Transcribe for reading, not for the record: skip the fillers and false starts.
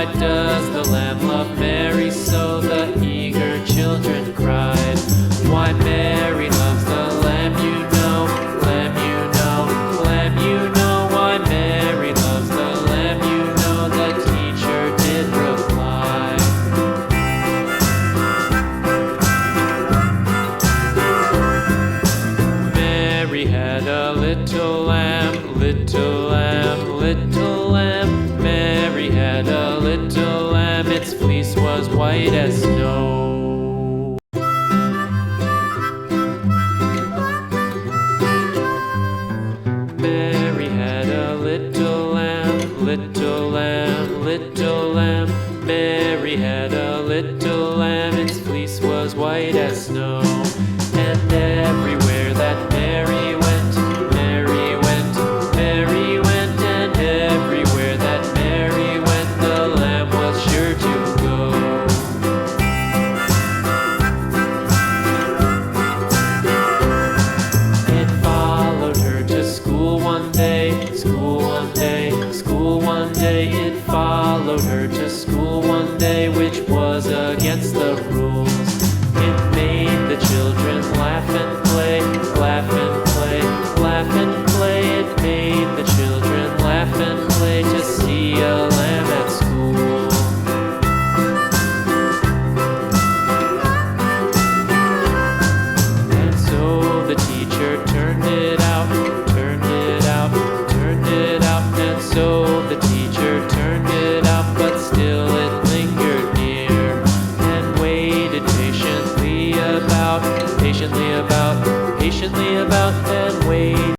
Why does the lamb love Mary so? The eager children cried. Why Mary loves the lamb, you know, lamb, you know, lamb, you know. Why Mary loves the lamb, you know, the teacher did reply. Mary had a little lamb, little lamb, little lamb. Mary had a little lamb, its fleece was white as snow. Mary had a little lamb, little lamb, little lamb. Mary had a little